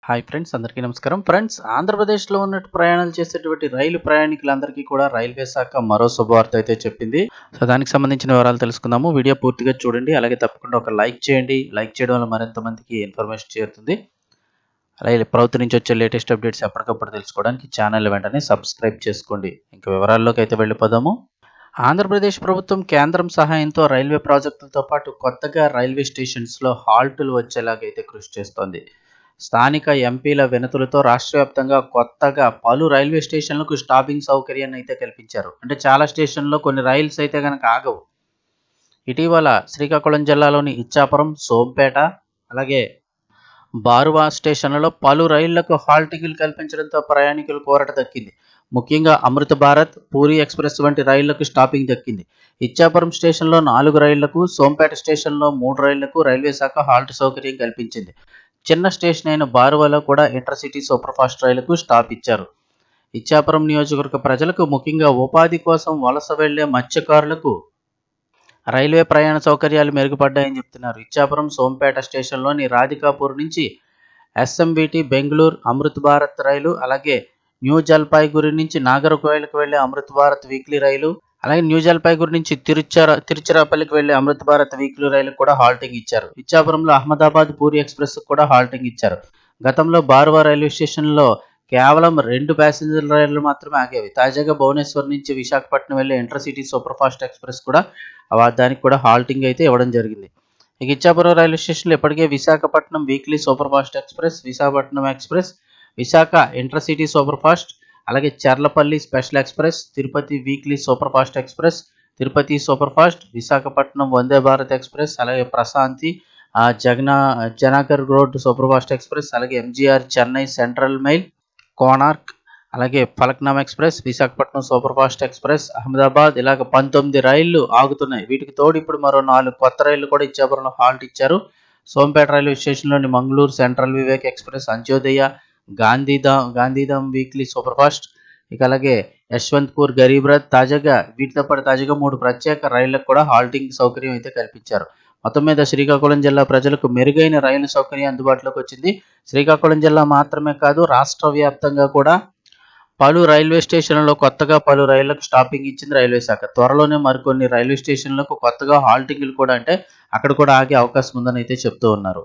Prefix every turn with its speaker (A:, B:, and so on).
A: Hi friends, అందరికీ నమస్కారం. Friends, ఆంధ్రప్రదేశ్లో ఉన్నట్టు ప్రయాణాలు చేసేటువంటి రైలు ప్రయాణికులందరికీ కూడా రైల్వే శాఖ మరో శుభవార్త అయితే చెప్పింది. సో దానికి సంబంధించిన వివరాలు తెలుసుకుందాము. వీడియో పూర్తిగా చూడండి, అలాగే తప్పకుండా ఒక లైక్ చేయండి. లైక్ చేయడం వల్ల మరింత మందికి ఇన్ఫర్మేషన్ చేరుతుంది. అలాగే ప్రభుత్వం నుంచి వచ్చే లేటెస్ట్ అప్డేట్స్ ఎప్పటికప్పుడు తెలుసుకోవడానికి ఛానల్ వెంటనే సబ్స్క్రైబ్ చేసుకోండి. ఇంకా వివరాల్లోకి అయితే వెళ్ళిపోదాము. ఆంధ్రప్రదేశ్ ప్రభుత్వం కేంద్రం సహాయంతో రైల్వే ప్రాజెక్టులతో పాటు కొత్తగా రైల్వే స్టేషన్స్లో హాల్టులు వచ్చేలాగైతే కృషి చేస్తోంది. స్థానిక ఎంపీల వినతులతో రాష్ట్ర వ్యాప్తంగా కొత్తగా పలు రైల్వే స్టేషన్లకు స్టాపింగ్ సౌకర్యాన్ని అయితే కల్పించారు. అంటే చాలా స్టేషన్లో కొన్ని రైల్స్ అయితే కనుక ఆగవు. ఇటీవల శ్రీకాకుళం జిల్లాలోని ఇచ్చాపురం, సోంపేట, అలాగే బారువా స్టేషన్లలో పలు రైళ్లకు హాల్టింగ్లు కల్పించడంతో ప్రయాణికులు కోరట దక్కింది. ముఖ్యంగా అమృత భారత్, పూరి ఎక్స్ప్రెస్ వంటి రైళ్లకు స్టాపింగ్ దక్కింది. ఇచ్చాపురం స్టేషన్లో 4 రైళ్లకు, సోంపేట స్టేషన్లో 3 రైళ్లకు రైల్వే శాఖ హాల్ట్ సౌకర్యం కల్పించింది. చిన్న స్టేషన్ అయిన బారువాలో కూడా ఇంటర్సిటీ సూపర్ ఫాస్ట్ రైలుకు స్టాప్ ఇచ్చారు. ఇచ్చాపురం నియోజకవర్గ ప్రజలకు, ముఖ్యంగా ఉపాధి కోసం వలస వెళ్లే మత్స్యకారులకు రైల్వే ప్రయాణ సౌకర్యాలు మెరుగుపడ్డాయని చెప్తున్నారు. ఇచ్చాపురం, సోంపేట స్టేషన్లోని రాధికాపూర్ నుంచి ఎస్ఎంబిటి బెంగళూరు అమృత్ భారత్ రైలు, అలాగే న్యూ జల్పాయిగురి నుంచి నాగర్కోయిల్కు వెళ్లే అమృత్ భారత్ వీక్లీ రైలు, అలాగే న్యూ జల్పాయిగురి నుంచి తిరుచిరాపల్లికి వెళ్లే అమృత్ భారత్ వీక్లీ రైలు కూడా హాల్టింగ్ ఇచ్చారు. ఇచ్చాపురంలో అహ్మదాబాద్ పూరి ఎక్స్ప్రెస్ కూడా హాల్టింగ్ ఇచ్చారు. గతంలో బారువా రైల్వే స్టేషన్లో కేవలం 2 ప్యాసింజర్ రైళ్లు మాత్రమే ఆగేవి. తాజాగా భువనేశ్వర్ నుంచి విశాఖపట్నం వెళ్లే ఇంటర్సిటీ సూపర్ ఫాస్ట్ ఎక్స్ప్రెస్ కూడా దానికి కూడా హాల్టింగ్ అయితే ఇవ్వడం జరిగింది. ఇక ఇచ్చాపురం రైల్వే స్టేషన్లో ఇప్పటికే Visakhapatnam weekly super fast express, Visakhapatnam express, Visakha intercity super fast, అలాగే Charlapalli special express, Tirupati weekly super fast express, Tirupati super fast, Visakhapatnam Vande Bharat express, అలాగే ప్రశాంతి, జనాగర్ రోడ్ సూపర్ ఫాస్ట్ ఎక్స్ప్రెస్, అలాగే MGR Chennai central mail, Konark, అలాగే Falaknuma express, Visakhapatnam super fast express, Ahmedabad, ఇలాగ 19 రైళ్లు ఆగుతున్నాయి. వీటికి తోడు ఇప్పుడు మరో 4 కొత్త రైళ్లు కూడా ఇచ్చాపురంలో హాల్ట్ ఇచ్చారు. సోంపేట రైల్వే స్టేషన్లోని Mangaluru central Vivek express, Antyodaya, Gandhidham weekly super fast, ఇక అలాగే యశ్వంత్పూర్ గరీబ్ రథ్, వీటితో పాటు తాజాగా 3 ప్రత్యేక రైళ్లకు కూడా హాల్టింగ్ సౌకర్యం అయితే కల్పించారు. మొత్తం మీద శ్రీకాకుళం జిల్లా ప్రజలకు మెరుగైన రైలు సౌకర్యం అందుబాటులోకి వచ్చింది. శ్రీకాకుళం జిల్లా మాత్రమే కాదు, రాష్ట్ర వ్యాప్తంగా కూడా పలు రైల్వే స్టేషన్లలో కొత్తగా పలు రైళ్లకు స్టాపింగ్ ఇచ్చింది రైల్వే శాఖ. త్వరలోనే మరికొన్ని రైల్వే స్టేషన్లకు కొత్తగా హాల్టింగ్లు కూడా, అంటే అక్కడ కూడా ఆగే అవకాశం ఉందని అయితే చెప్తూ ఉన్నారు.